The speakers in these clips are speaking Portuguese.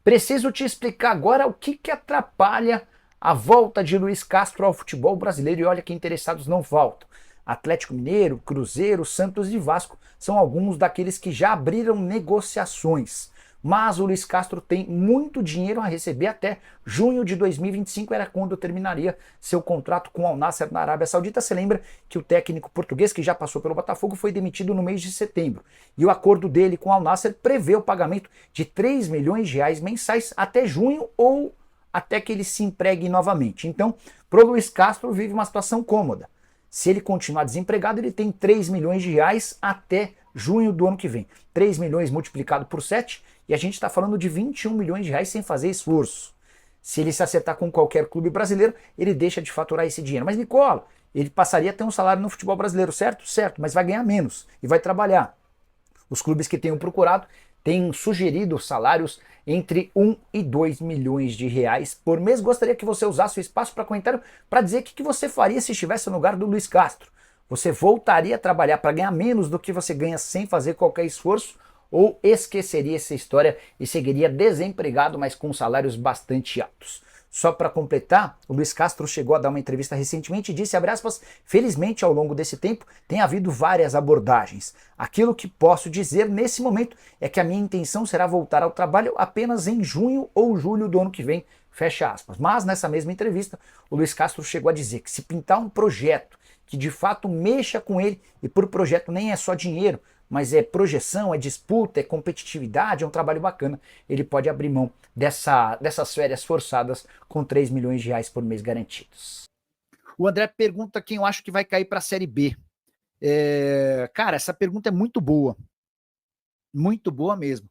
Preciso te explicar agora o que atrapalha a volta de Luiz Castro ao futebol brasileiro e olha que interessados não faltam. Atlético Mineiro, Cruzeiro, Santos e Vasco são alguns daqueles que já abriram negociações. Mas o Luiz Castro tem muito dinheiro a receber até junho de 2025, era quando terminaria seu contrato com o Al Nassr na Arábia Saudita. Você lembra que o técnico português, que já passou pelo Botafogo, foi demitido no mês de setembro. E o acordo dele com o Al Nassr prevê o pagamento de 3 milhões de reais mensais até junho ou até que ele se empregue novamente. Então, pro Luiz Castro vive uma situação cômoda. Se ele continuar desempregado, ele tem 3 milhões de reais até junho do ano que vem. 3 milhões multiplicado por 7 e a gente está falando de 21 milhões de reais sem fazer esforço. Se ele se acertar com qualquer clube brasileiro, ele deixa de faturar esse dinheiro. Mas, Nicola, ele passaria a ter um salário no futebol brasileiro, certo? Certo, mas vai ganhar menos e vai trabalhar. Os clubes que tenham procurado têm sugerido salários entre 1 e 2 milhões de reais por mês. Gostaria que você usasse o espaço para comentário para dizer o que você faria se estivesse no lugar do Luiz Castro. Você voltaria a trabalhar para ganhar menos do que você ganha sem fazer qualquer esforço ou esqueceria essa história e seguiria desempregado, mas com salários bastante altos? Só para completar, o Luiz Castro chegou a dar uma entrevista recentemente e disse, abre aspas, felizmente ao longo desse tempo tem havido várias abordagens. Aquilo que posso dizer nesse momento é que a minha intenção será voltar ao trabalho apenas em junho ou julho do ano que vem, fecha aspas. Mas nessa mesma entrevista, o Luiz Castro chegou a dizer que se pintar um projeto que de fato mexa com ele, e por projeto nem é só dinheiro, mas é projeção, é disputa, é competitividade, é um trabalho bacana, ele pode abrir mão dessas férias forçadas com 3 milhões de reais por mês garantidos. O André pergunta quem eu acho que vai cair para a Série B. Cara, essa pergunta é muito boa mesmo.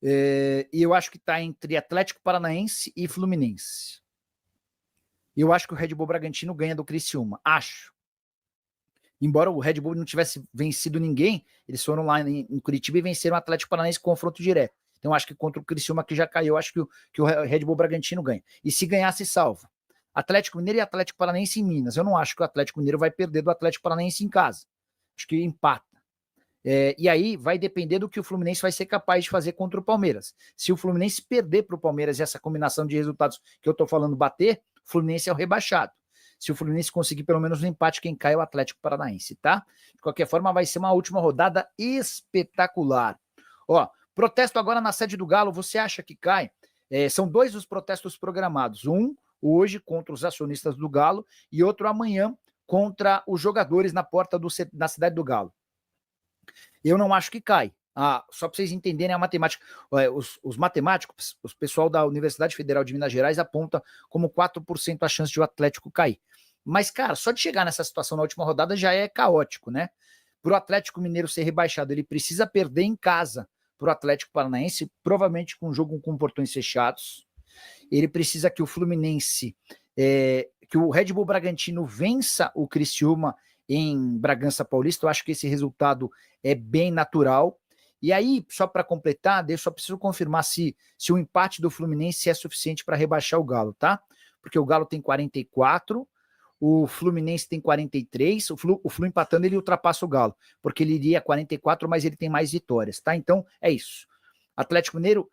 E eu acho que está entre Atlético Paranaense e Fluminense. Eu acho que o Red Bull Bragantino ganha do Criciúma, acho. Embora o Red Bull não tivesse vencido ninguém, eles foram lá em Curitiba e venceram o Atlético Paranaense com confronto direto. Então acho que contra o Criciúma, que já caiu, acho que o Red Bull Bragantino ganha. E se ganhar, se salva. Atlético Mineiro e Atlético Paranaense em Minas. Eu não acho que o Atlético Mineiro vai perder do Atlético Paranaense em casa. Acho que empata. E aí vai depender do que o Fluminense vai ser capaz de fazer contra o Palmeiras. Se o Fluminense perder para o Palmeiras e essa combinação de resultados que eu estou falando bater, o Fluminense é o rebaixado. Se o Fluminense conseguir pelo menos um empate, quem cai é o Atlético Paranaense, tá? De qualquer forma, vai ser uma última rodada espetacular. Ó, protesto agora na sede do Galo, você acha que cai? São 2 os protestos programados. Um hoje contra os acionistas do Galo e outro amanhã contra os jogadores na porta da cidade do Galo. Eu não acho que cai. Só para vocês entenderem a matemática, os matemáticos, o pessoal da Universidade Federal de Minas Gerais aponta como 4% a chance de o Atlético cair. Mas, cara, só de chegar nessa situação na última rodada já é caótico, né? Para o Atlético Mineiro ser rebaixado, ele precisa perder em casa para o Atlético Paranaense, provavelmente com um jogo com portões fechados. Ele precisa que o Fluminense, que o Red Bull Bragantino vença o Criciúma em Bragança Paulista. Eu acho que esse resultado é bem natural. E aí, só para completar, eu só preciso confirmar se o empate do Fluminense é suficiente para rebaixar o Galo, tá? Porque o Galo tem 44, o Fluminense tem 43, o Flu empatando ele ultrapassa o Galo, porque ele iria a 44, mas ele tem mais vitórias, tá? Então, é isso. Atlético Mineiro,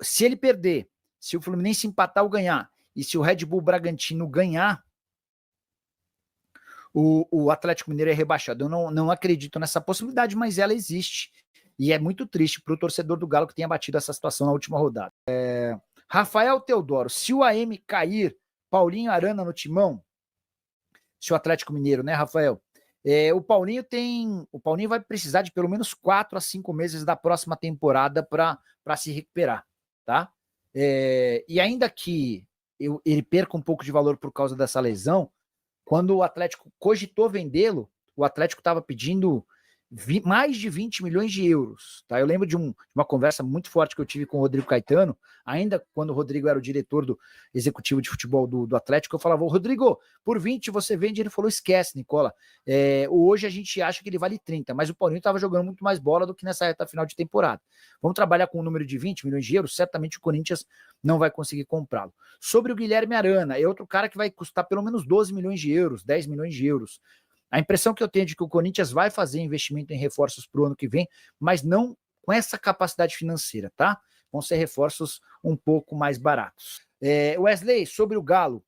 se ele perder, se o Fluminense empatar ou ganhar, e se o Red Bull Bragantino ganhar, o Atlético Mineiro é rebaixado. Eu não acredito nessa possibilidade, mas ela existe. E é muito triste para o torcedor do Galo que tenha batido essa situação na última rodada. Rafael Teodoro, se o AM cair, Paulinho Arana no timão, se o Atlético Mineiro, né, Rafael? O Paulinho vai precisar de pelo menos 4 a 5 meses da próxima temporada para se recuperar, tá? E ainda que ele perca um pouco de valor por causa dessa lesão, quando o Atlético cogitou vendê-lo, o Atlético estava pedindo mais de 20 milhões de euros. Tá? Eu lembro de uma conversa muito forte que eu tive com o Rodrigo Caetano, ainda quando o Rodrigo era o diretor do executivo de futebol do Atlético. Eu falava, Rodrigo, por 20 você vende? Ele falou, esquece, Nicola. Hoje a gente acha que ele vale 30, mas o Paulinho estava jogando muito mais bola do que nessa reta final de temporada. Vamos trabalhar com um número de 20 milhões de euros? Certamente o Corinthians não vai conseguir comprá-lo. Sobre o Guilherme Arana, é outro cara que vai custar pelo menos 12 milhões de euros, 10 milhões de euros. A impressão que eu tenho é de que o Corinthians vai fazer investimento em reforços para o ano que vem, mas não com essa capacidade financeira, tá? vão ser reforços um pouco mais baratos. Wesley, sobre o Galo,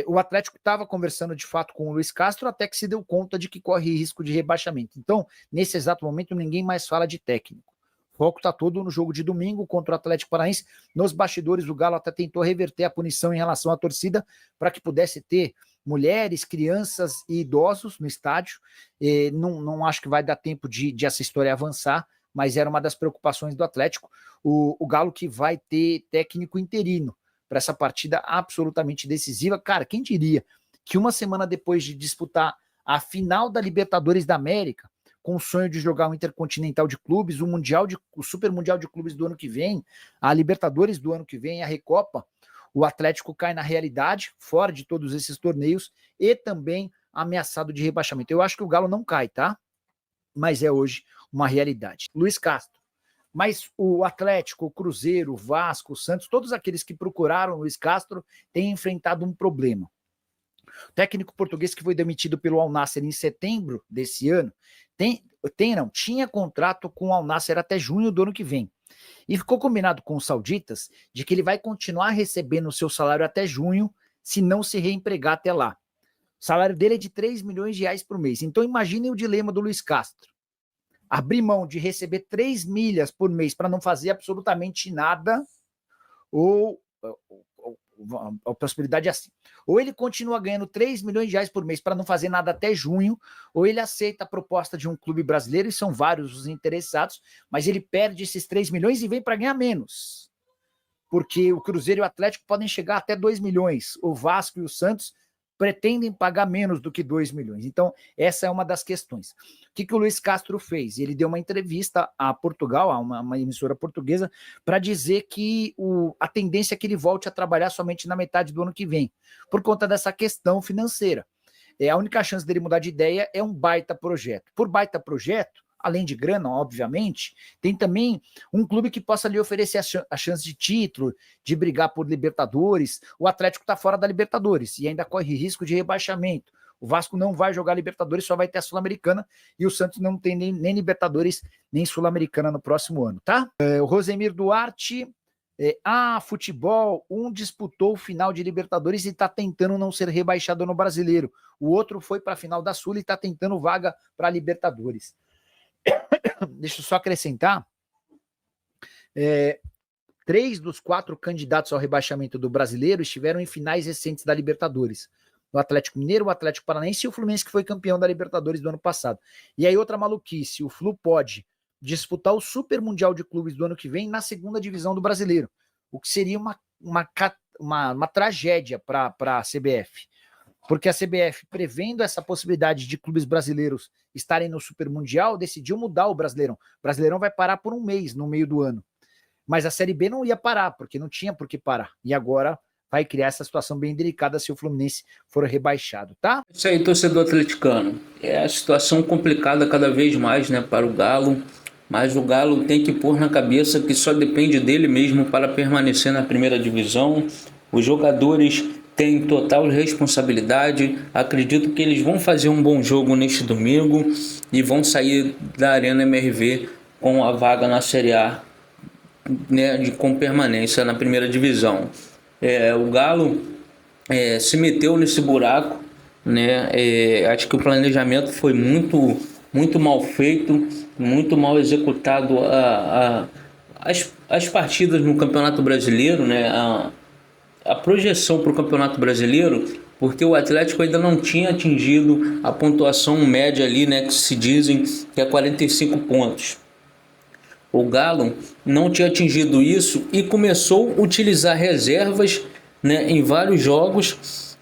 o Atlético estava conversando de fato com o Luiz Castro até que se deu conta de que corre risco de rebaixamento. Então, nesse exato momento, ninguém mais fala de técnico. O foco está todo no jogo de domingo contra o Atlético Paranaense. Nos bastidores, o Galo até tentou reverter a punição em relação à torcida para que pudesse ter mulheres, crianças e idosos no estádio. Não acho que vai dar tempo de essa história avançar, mas era uma das preocupações do Atlético. O Galo que vai ter técnico interino para essa partida absolutamente decisiva. Cara, quem diria que uma semana depois de disputar a final da Libertadores da América, com o sonho de jogar o Intercontinental de Clubes, o Super Mundial de Clubes do ano que vem, a Libertadores do ano que vem, a Recopa, o Atlético cai na realidade, fora de todos esses torneios, e também ameaçado de rebaixamento. Eu acho que o Galo não cai, tá? Mas é hoje uma realidade. Luiz Castro. Mas o Atlético, o Cruzeiro, o Vasco, o Santos, todos aqueles que procuraram o Luiz Castro têm enfrentado um problema. O técnico português que foi demitido pelo Al Nassr em setembro desse ano, tinha contrato com o Al Nassr até junho do ano que vem. E ficou combinado com os sauditas de que ele vai continuar recebendo o seu salário até junho, se não se reempregar até lá. O salário dele é de 3 milhões de reais por mês. Então imaginem o dilema do Luiz Castro. Abrir mão de receber 3 milhas por mês para não fazer absolutamente nada, ou a possibilidade é assim. Ou ele continua ganhando 3 milhões de reais por mês para não fazer nada até junho, ou ele aceita a proposta de um clube brasileiro, e são vários os interessados, mas ele perde esses 3 milhões e vem para ganhar menos. Porque o Cruzeiro e o Atlético podem chegar até 2 milhões. O Vasco e o Santos pretendem pagar menos do que 2 milhões. Então, essa é uma das questões. O que o Luiz Castro fez? Ele deu uma entrevista a Portugal, a uma emissora portuguesa, para dizer que a tendência é que ele volte a trabalhar somente na metade do ano que vem, por conta dessa questão financeira. A única chance dele mudar de ideia é um baita projeto. Por baita projeto, além de grana, obviamente, tem também um clube que possa lhe oferecer a chance de título, de brigar por Libertadores. O Atlético está fora da Libertadores e ainda corre risco de rebaixamento. O Vasco não vai jogar Libertadores, só vai ter a Sul-Americana, e o Santos não tem nem Libertadores, nem Sul-Americana no próximo ano, tá? O Rosemir Duarte, futebol, um disputou o final de Libertadores e está tentando não ser rebaixado no Brasileiro. O outro foi para a final da Sul e está tentando vaga para Libertadores. Deixa eu só acrescentar, 3 dos 4 candidatos ao rebaixamento do Brasileiro estiveram em finais recentes da Libertadores. O Atlético Mineiro, o Atlético Paranaense e o Fluminense, que foi campeão da Libertadores do ano passado. E aí outra maluquice, o Flu pode disputar o Super Mundial de Clubes do ano que vem na segunda divisão do Brasileiro, o que seria uma tragédia para a CBF. Porque a CBF, prevendo essa possibilidade de clubes brasileiros estarem no Super Mundial, decidiu mudar o Brasileirão. O Brasileirão vai parar por um mês no meio do ano. Mas a Série B não ia parar, porque não tinha por que parar. E agora vai criar essa situação bem delicada se o Fluminense for rebaixado, tá? Isso aí, torcedor atleticano. É a situação complicada cada vez mais, né, para o Galo. Mas o Galo tem que pôr na cabeça que só depende dele mesmo para permanecer na primeira divisão. Os jogadores têm total responsabilidade. Acredito que eles vão fazer um bom jogo neste domingo e vão sair da Arena MRV com a vaga na Série A, né, com permanência na primeira divisão. O Galo se meteu nesse buraco, né? Acho que o planejamento foi muito mal feito, muito mal executado as partidas no Campeonato Brasileiro, né? A projeção para o Campeonato Brasileiro, porque o Atlético ainda não tinha atingido a pontuação média ali, né, que se dizem que é 45 pontos. O Galo não tinha atingido isso e começou a utilizar reservas, né, em vários jogos,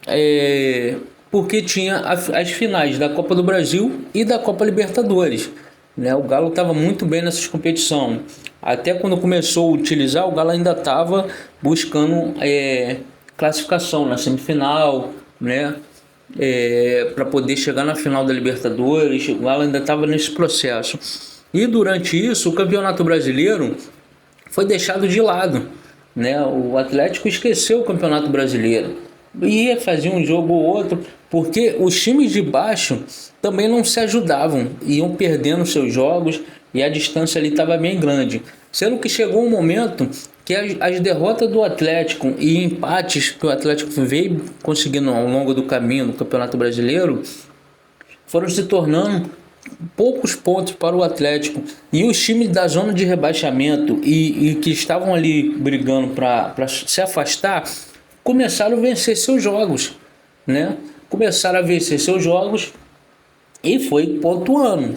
porque tinha as finais da Copa do Brasil e da Copa Libertadores, né? O Galo estava muito bem nessas competições. Até quando começou a utilizar, o Galo ainda estava buscando classificação na semifinal, né? Para poder chegar na final da Libertadores. O Galo ainda estava nesse processo. E durante isso, o Campeonato Brasileiro foi deixado de lado, né? O Atlético esqueceu o Campeonato Brasileiro. Ia fazer um jogo ou outro, porque os times de baixo também não se ajudavam, iam perdendo seus jogos e a distância ali estava bem grande. Sendo que chegou um momento que as derrotas do Atlético e empates que o Atlético veio conseguindo ao longo do caminho do Campeonato Brasileiro foram se tornando poucos pontos para o Atlético, e os times da zona de rebaixamento e que estavam ali brigando para se afastar começaram a vencer seus jogos, né? Começaram a vencer seus jogos e foi pontuando,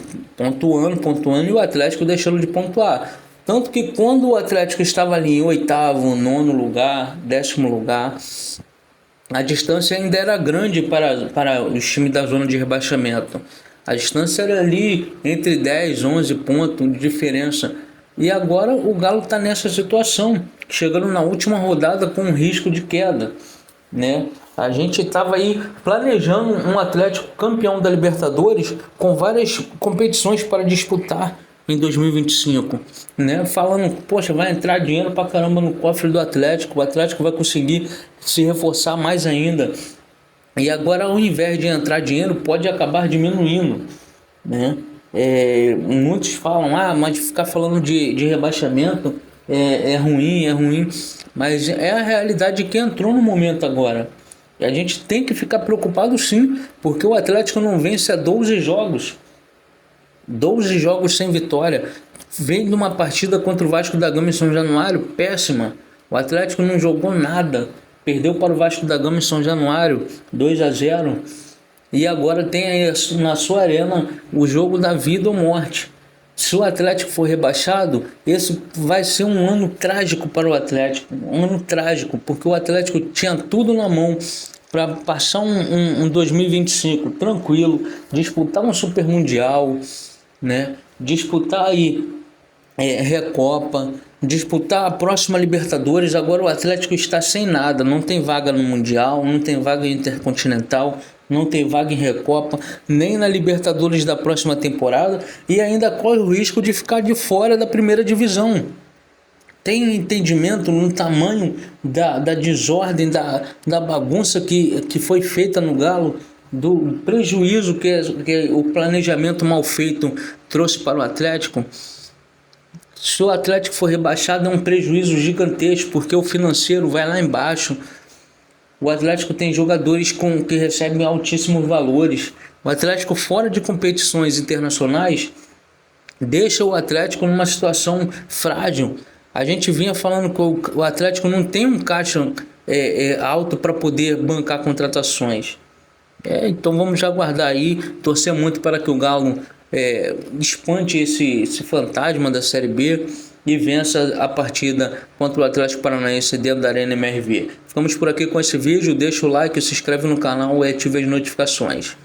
e o Atlético deixando de pontuar. Tanto que quando o Atlético estava ali em oitavo, nono lugar, 10º lugar, a distância ainda era grande para os times da zona de rebaixamento. A distância era ali entre 10 e 11 pontos de diferença. E agora o Galo está nessa situação, chegando na última rodada com um risco de queda, né? A gente estava aí planejando um Atlético campeão da Libertadores com várias competições para disputar em 2025, né? Falando, poxa, vai entrar dinheiro pra caramba no cofre do Atlético, o Atlético vai conseguir se reforçar mais ainda. E agora, ao invés de entrar dinheiro, pode acabar diminuindo, né? Muitos falam, mas ficar falando de rebaixamento é ruim, mas é a realidade que entrou no momento agora. E a gente tem que ficar preocupado sim, porque o Atlético não vence há 12 jogos. 12 jogos sem vitória. Vem de uma partida contra o Vasco da Gama em São Januário péssima. O Atlético não jogou nada. Perdeu para o Vasco da Gama em São Januário 2-0. E agora tem aí na sua arena o jogo da vida ou morte. Se o Atlético for rebaixado, esse vai ser um ano trágico para o Atlético. Um ano trágico, porque o Atlético tinha tudo na mão para passar um 2025 tranquilo, disputar um Super Mundial, né? Disputar aí Recopa, disputar a próxima Libertadores. Agora o Atlético está sem nada, não tem vaga no Mundial, não tem vaga Intercontinental, não tem vaga em Recopa, nem na Libertadores da próxima temporada, e ainda corre o risco de ficar de fora da primeira divisão. Tem entendimento no tamanho da desordem, da bagunça que foi feita no Galo, do prejuízo que o planejamento mal feito trouxe para o Atlético? Se o Atlético for rebaixado, é um prejuízo gigantesco, porque o financeiro vai lá embaixo. O Atlético tem jogadores que recebem altíssimos valores. O Atlético, fora de competições internacionais, deixa o Atlético numa situação frágil. A gente vinha falando que o Atlético não tem um caixa alto para poder bancar contratações. Então vamos aguardar aí, torcer muito para que o Galo espante esse fantasma da Série B e vença a partida contra o Atlético Paranaense dentro da Arena MRV. Ficamos por aqui com esse vídeo, deixa o like, se inscreve no canal e ative as notificações.